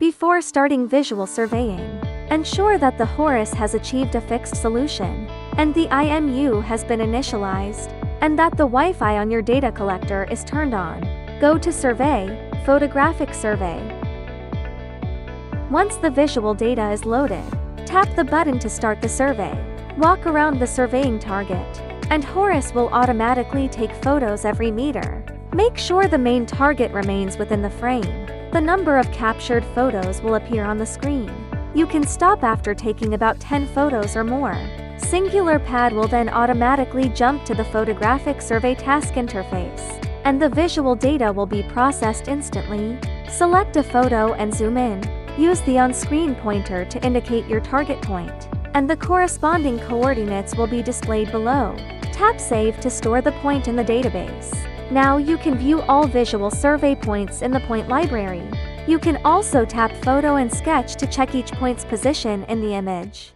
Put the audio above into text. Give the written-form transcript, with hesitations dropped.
Before starting visual surveying, ensure that the Horus has achieved a fixed solution, and the IMU has been initialized, and that the Wi-Fi on your data collector is turned on. Go to Survey, Photographic Survey. Once the visual data is loaded, tap the button to start the survey. Walk around the surveying target, and Horus will automatically take photos every meter. Make sure the main target remains within the frame. The number of captured photos will appear on the screen. You can stop after taking about 10 photos or more. SingularPad will then automatically jump to the photographic survey task interface, and the visual data will be processed instantly. Select a photo and zoom in. Use the on-screen pointer to indicate your target point, and the corresponding coordinates will be displayed below. Tap Save to store the point in the database. Now you can view all visual survey points in the point library. You can also tap Photo and Sketch to check each point's position in the image.